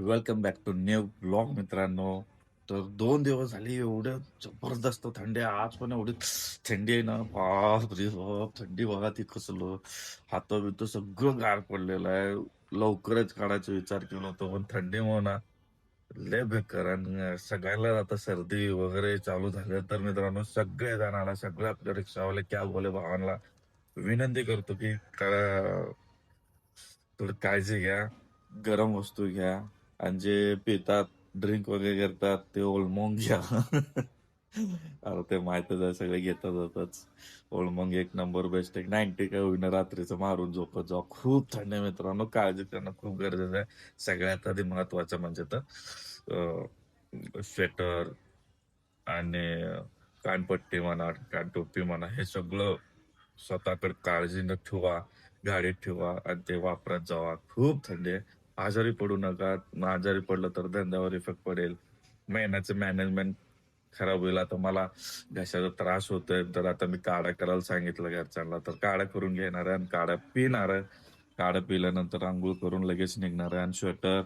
Welcome back to new blog मित्रांनो. तर 2 दिवस झाली एवढं जबरदस्त थंडी आहे. आज पण एवढी थंडी आहे ना, बाप रे बाप. थंडी बघा ती कसलं, हात बित सगळं गार पडलेलं आहे. लवकरच काढायचा विचार केला होता पण थंडीमुळे ना लय बेकार. आणि सगळ्यांना आता सर्दी वगैरे चालू झाले. तर मित्रांनो सगळे जणांना, सगळे आपल्या रिक्षावाले कॅब वाले भावांना विनंती करतो की थोडी काळजी घ्या, गरम वस्तू घ्या आणि जे पितात, ड्रिंक वगैरे करतात ते ओलमोंग घ्या. अरे ते माहितच आहे, सगळे घेतातच. ओलमोंग एक नंबर बेस्ट आहे. 90 काय होईना रात्रीचं मारून झोपत जाऊ. खूप थंड आहे मित्रांनो, काळजी करणं खूप गरजेचं आहे. सगळ्यात आधी महत्वाचं म्हणजे तर स्वेटर आणि कानपट्टी म्हणा, कानटोपी म्हणा, हे सगळं स्वतःकडे काळजीनं ठेवा, गाडीत ठेवा आणि ते वापरत जावा. खूप थंडी आहे. आजारी पडू नका. आजारी पडलं तर धंद्यावर इफेक्ट पडेल. महिन्याचं मॅनेजमेंट खराब होईल. आता मला घशाचा त्रास होतोय, तर आता मी काढा करायला सांगितलं घरच्यांना, तर काढा करून घेणार आहे आणि काढा पिणार आहे. काढा पिल्यानंतर आंघोळ करून लगेच निघणार आहे आणि स्वेटर,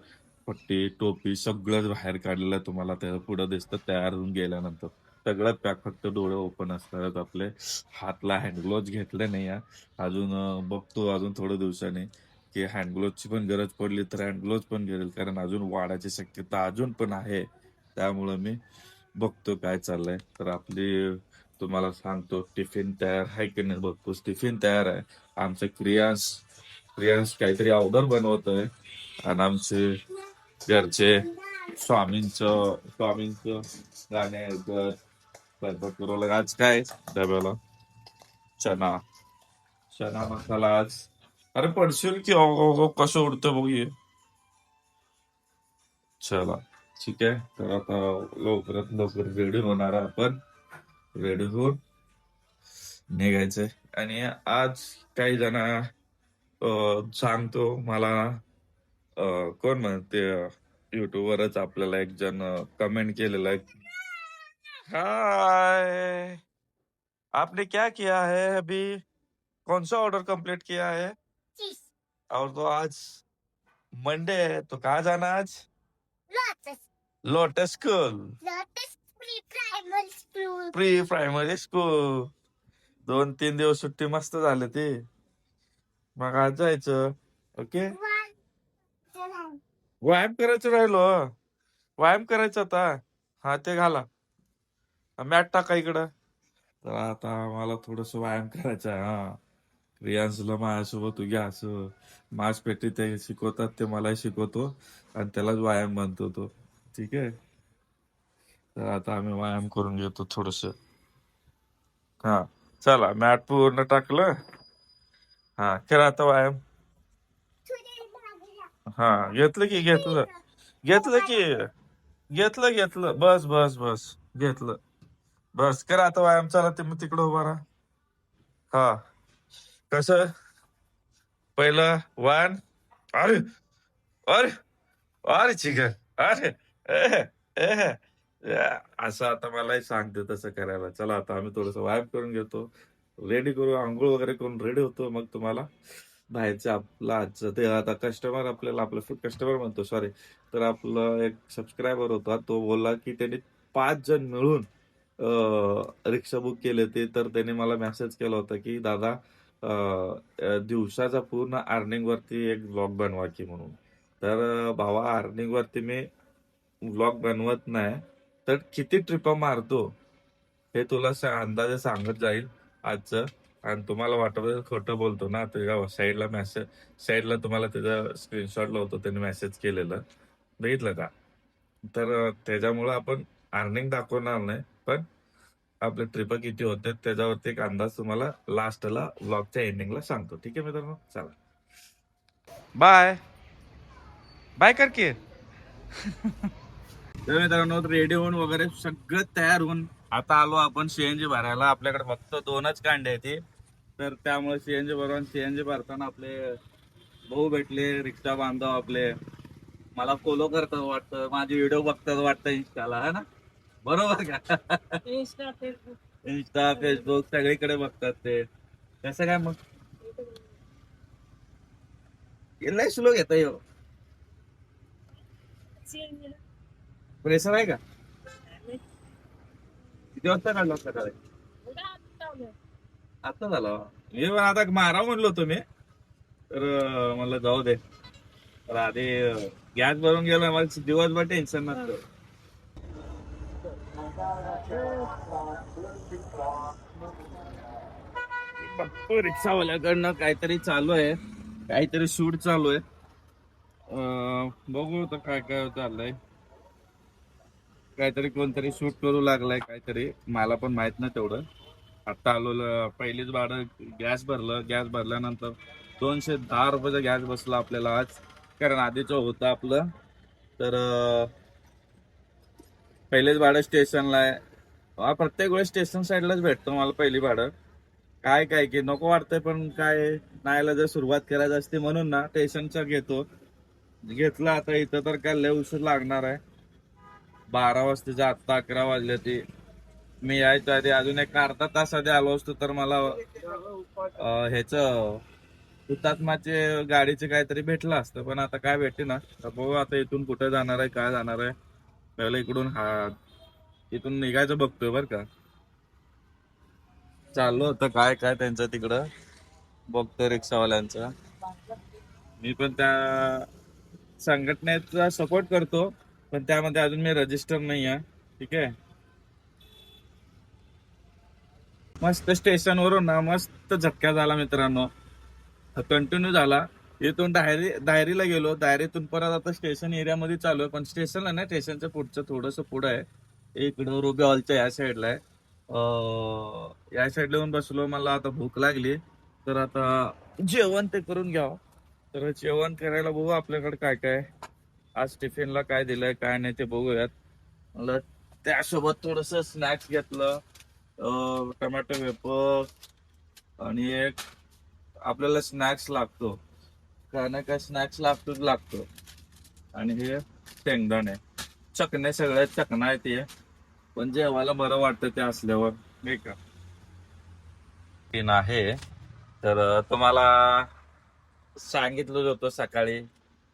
पट्टी, टोपी सगळंच बाहेर काढलेलं आहे. तुम्हाला त्या पुढं दिसतं तयार होऊन गेल्यानंतर. सगळं पॅक, फक्त डोळे ओपन असणार आहेत आपले. हातला हँड ग्लोव्ह घेतले नाही आहे अजून. बघतो अजून थोड्या दिवसांनी की हँड ग्लोव्हची पण गरज पडली तर हँड ग्लोव्ह पण घेईल, कारण अजून वाढायची शक्यता अजून पण आहे. त्यामुळं मी बघतो काय चाललंय. तर आपली तुम्हाला सांगतो टिफिन तयार आहे की नाही बघतो. टिफिन तयार आहे. आमचं क्रियांश क्रियांश काहीतरी ऑर्डर बनवतोय आणि आमचे घरचे स्वामींचं गाणे ऐकत स्वयंपाक करू लागले. आज काय डब्याला चना चना मसाला आज. अरे पडशील की अगो कसं उडतं बघ हे. चला ठीक आहे, तर आता लवकरात लवकर रेडी होणार आहे आपण. रेडी होऊन निघायचंय. आणि आज काही जण सांगतो मला, कोण म्हणते, युट्यूबवरच आपल्याला एक जण कमेंट केलेला आहे, हाय आपने क्या किया है अभी, कौन सा ऑर्डर कंप्लीट किया है, और तो आज मंडे है तो कहाँ जाना आज, lotus lotus school, lotus pre primary school, pre primary school. 2-3 दिवस सुट्टी मस्त झाली ती. मग आज जायचं. ओके, व्यायाम करायचं राहिलो. व्यायाम करायचा आता. हा ते घाला, मॅट टाका इकडं. तर आता मला थोडस व्यायाम करायचा आहे. हा, रियांशला माझ्यासोबत तू घ्या, असं मांसपेटी ते शिकवतात ते मलाही शिकवतो आणि त्यालाच व्यायाम म्हणतो तो. ठीक आहे, तर आता आम्ही व्यायाम करून घेतो थोडस. हा, चला मॅट पूर्ण टाकलं. हा, करा आता व्यायाम. हा, घेतलं. बस बस बस, घेतलं. बस करा आता व्यायाम. चला ते मग तिकडं उभा राहा. हा, कसं पहिलं वन, अरे अरे अरे चिकन, अरे एह, एह. असं आता मलाही सांगते तसं करायला. चला आता आम्ही थोडस व्यायाम करून घेतो, रेडी करू, आंघोळ वगैरे करून रेडी होतो. मग तुम्हाला बाहेरचं आपलं आजचं ते आता कस्टमर आपल्याला, आपलं फूड कस्टमर म्हणतो सॉरी, तर आपलं एक सबस्क्रायबर होता, तो बोलला की त्यांनी 5 जण मिळून रिक्षा बुक केले ते. तर त्याने मला मेसेज केला होता की दादा, दिवसाचा पूर्ण अर्निंग वरती एक ब्लॉग बनवा की म्हणून. तर भावा, अर्निंग वरती मी व्लॉग बनवत नाही, तर किती ट्रिपा मारतो हे तुला अंदाजे सांगत जाईल आजचं. आणि तुम्हाला वाटत खोटं बोलतो ना, तुझ्या साईडला तुम्हाला त्याचा स्क्रीनशॉट लावतो, त्याने मेसेज केलेलं बघितलं का. तर त्याच्यामुळं आपण अर्निंग दाखवणार नाही, पण आपल्या ट्रिपा किती होते त्याच्यावरती एक अंदाज तुम्हाला लास्टला व्लॉगच्या एंडिंगला सांगतो. ठीक आहे मित्रांनो, चला बाय बाय करके. तर मित्रांनो रेडी होऊन वगैरे सगळं तयार होऊन आता आलो आपण सीएनजी भरायला. आपल्याकडे फक्त 2च कांडे आहेत ते. तर त्यामुळे सीएनजी भरताना आपले भाऊ भेटले, रिक्षा बांधव आपले. मला फॉलो करतात वाटतं, माझे व्हिडिओ बघतात वाटतं इंस्टाला, है ना, बरोबर का. इंस्टा फेसबुक सगळीकडे बघतात ते. कसं काय मग लय स्लो घेता येऊ. प्रेशर आहे का? किती वाजता काढला सकाळी? आता झाला. मी पण आता मारा म्हणलो होतो मी, तर म्हणलं जाऊ दे. तर आधी गॅस भरून गेला, मला दिवसभर टेन्शन नसतं. बघतो रिक्षावाल्याकडनं काहीतरी चालू आहे, काहीतरी शूट चालू आहे. बघू तर काय काय चाललंय. काहीतरी कोणतरी शूट करू लागलाय काहीतरी, मला पण माहित नाही तेवढं. आता आलो, पहिलीच भाडं गॅस भरलं. गॅस भरल्यानंतर 210 रुपयाचा गॅस बसला आपल्याला आज, कारण आधीचं होतं आपलं. तर पहिलेच भाडं स्टेशनला आहे. प्रत्येक वेळेस स्टेशन साईडलाच भेटतो मला पहिली भाडं. काय काय की नको वाटतंय, पण काय नाहीला जर सुरुवात करायची असते म्हणून ना स्टेशनच्या घेतो. घेतला आता इथं तर काय लय उशीर लागणार आहे. 12 वाजताचे आत्ता 11 वाजले. ती मी यायच्या आधी अजून एक अर्धा तास आधी आलो असतो तर मला ह्याच हुतात्माचे गाडीचे काहीतरी भेटलं असतं, पण आता काय भेटते ना. तर बघू आता इथून कुठे जाणार आहे, काय जाणार आहे. पहिलं इथून निघायचं बघतोय बरं का. चाललो होतं काय काय त्यांचं तिकडं बघतोय रिक्षावाल्यांचं. मी पण त्या संघटनेचा सपोर्ट करतो, पण त्यामध्ये अजून मी रजिस्टर नाही आहे. ठीक आहे. मस्त स्टेशनवरून ना मस्त झटका झाला मित्रांनो, कंटिन्यू झाला. इथून डायरीला गेलो, डायरीतून परत आता स्टेशन एरियामध्ये चालू आहे. पण स्टेशनला नाही, स्टेशनच्या पुढचं थोडंसं पुढं आहे, इकडं रुबी हॉलच्या या साईडला आहे. या साईडला येऊन बसलो, मला आता भूक लागली, तर आता जेवण ते करून घ्यावं. तर जेवण करायला बघू आपल्याकडे काय काय आज टिफिनला काय दिलंय काय नाही ते बघूयात. मला त्यासोबत थोडस स्नॅक्स घेतलं, टोमॅटो वेपर, आणि एक आपल्याला स्नॅक्स लागतो, काय ना काय स्नॅक्स लागतो. आणि हे शेंगदाणे चकणे, सगळ्या चकना आहे ते, पण जेवायला बरं वाटतं ते असल्यावर नाही का. तीन आहे. तर तुम्हाला सांगितलं होतं सकाळी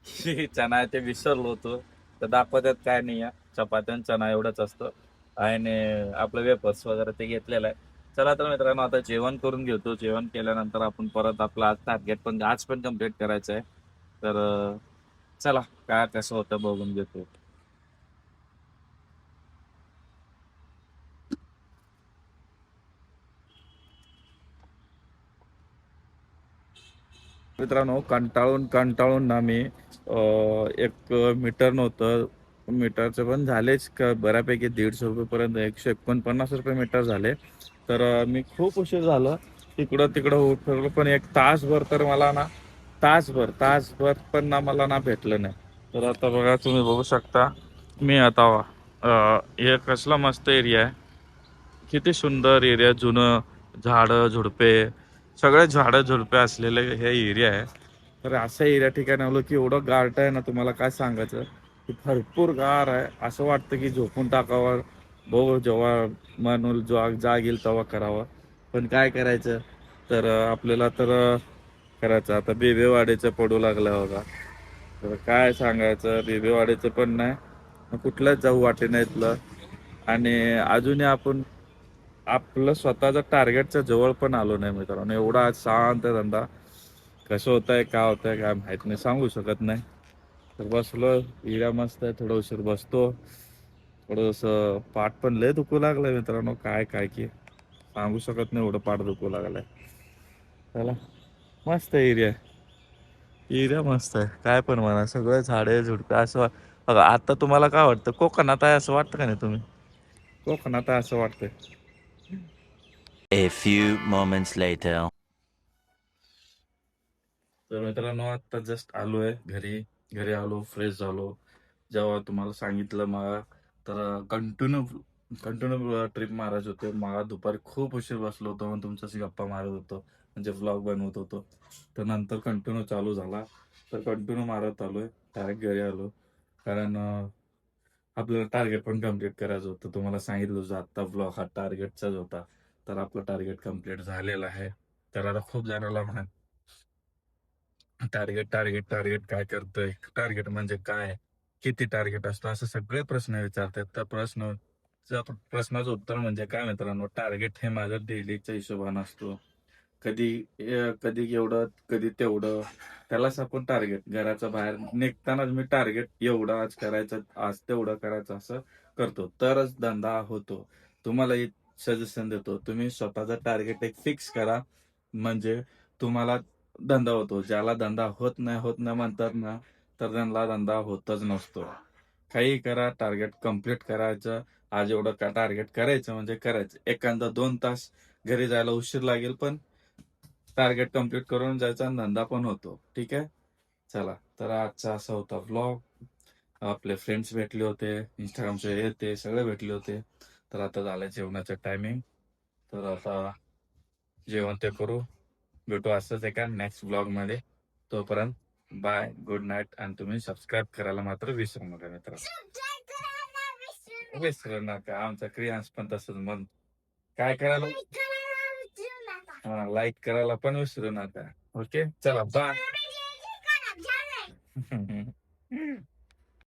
की चणा आहे ते विसरलो होतो. तर दाखवत्यात काय नाही आहे, चपात्या चणा एवढंच असतं. आणि आपलं वेपर्स वगैरे ते घेतलेलं आहे. चला तर मित्रांनो आता जेवण करून घेतो. जेवण केल्यानंतर आपण परत आपलं आज टार्गेट पण आज पण कम्प्लीट करायचं आहे. तर चला काय कसं होतं बघून घेतो. मित्रांनो कंटाळून कंटाळून ना मी एक मीटर नव्हतं, मीटरचे पण झालेच बऱ्यापैकी 150 रुपये पर्यंत, 149 रुपये मीटर झाले. तर मी खूप उशीर झालं तिकडं तिकडं होत फिरलो, पण एक तासभर तर मला ना, तासभर पण ना मला ना भेटलं नाही. तर आता बघा तुम्ही बघू शकता, मी आता हे कसला मस्त एरिया आहे, किती सुंदर एरिया, जुनं झाडं झुडपे, सगळे झाडं झुडपे असलेले हे एरिया आहे. तर अशा एरिया ठिकाणी आलो की एवढं गारट आहे ना, तुम्हाला काय सांगायचं की भरपूर गार आहे. असं वाटतं की झोपून टाकावं, बघू जेव्हा मन जाग येईल तेव्हा करावं. पण काय करायचं, तर आपल्याला तर करायचं. आता बेबेवाडीचं पडू लागलं बघा, तर काय सांगायचं, बेबेवाडीचं पण नाही, कुठलंच जाऊ वाटे नाही इथलं. आणि अजूनही आपण आपलं स्वतःच्या टार्गेटच्या जवळ पण आलो नाही मित्रांनो. एवढा शांत धंदा, कसं होत आहे काय होत आहे काय माहित नाही, सांगू शकत नाही. तर बसलो, इरा मस्त आहे, थोडं उशीर बसतो. थोडस पाठ पण लय दुखू लागलंय मित्रांनो, काय काय की सांगू शकत नाही, एवढं पाठ दुखू लागलाय. चला, मस्त एरिया, एरिया मस्त आहे, काय पण म्हणा, सगळं झाडे झुडपे असं बघा. आता तुम्हाला काय वाटतं, कोकणात आहे असं वाटतं का नाही तुम्ही? कोकणात आहे असं वाटतंय. A few moments later. तर मित्रांनो आता जस्ट आलोय घरी. घरी आलो, फ्रेश झालो. जेव्हा तुम्हाला सांगितलं मला, तर कंटिन्यू कंटिन्यू ट्रिप मारायचे होते. मला दुपारी खूप उशीर बसलो होतो, मग तुमच्याशी गप्पा मारत होतो, म्हणजे व्लॉग बनवत होतो. तर नंतर कंटिन्यू चालू झाला, तर कंटिन्यू मारत आलोय. डायरेक्ट घरी आलो, कारण आपल्याला टार्गेट पण कम्प्लीट करायचं होतं. तुम्हाला सांगितलं होतं आत्ता व्लॉग हा टार्गेटचाच होता. तर आपलं टार्गेट कम्प्लीट झालेलं आहे. तर आता खूप जणांना म्हणा, टार्गेट टार्गेट टार्गेट काय करतोय, टार्गेट म्हणजे काय. किती टार्गेट असतो, असं सगळे प्रश्न विचारतात. त्या प्रश्नाचं उत्तर म्हणजे काय मित्रांनो, टार्गेट हे माझं डेलीच्या हिशोबानं असतो. कधी एवढं, कधी तेवढं. त्यालाच आपण टार्गेट. घराच्या बाहेर निघतानाच मी टार्गेट एवढं आज करायचं, आज तेवढं करायचं असं करतो. तरच धंदा होतो. तुम्हाला एक सजेशन देतो. तुम्ही स्वतःचा टार्गेट एक फिक्स करा. म्हणजे तुम्हाला धंदा होतो. ज्याला धंदा होत नाही म्हणतात ना, तर त्यांना धंदा होतच नसतो. काही करा, टार्गेट कम्प्लीट करायचं. आज एवढं का टार्गेट करायचं म्हणजे करायचं. एखादा 2 तास घरी जायला उशीर लागेल, पण टार्गेट कम्प्लीट करून जायचा आणि धंदा पण होतो. ठीक आहे? चला, तर आजचा असा होता व्लॉग. आपले फ्रेंड्स भेटले होते, Instagramचे हे ते सगळे भेटले होते. तर आता झालंय जेवणाचं टायमिंग. तर आता जेवण ते करू. भेटू असंच एका नेक्स्ट व्लॉगमध्ये. तोपर्यंत बाय, गुड नाईट. आणि तुम्ही सबस्क्राईब करायला मात्र विसरू नका मित्रांनो. विसरू नका. आमचा क्रियांश पण तसंच म्हण. काय करायला? हा, लाईक करायला पण विसरू नका. ओके, चला बाय.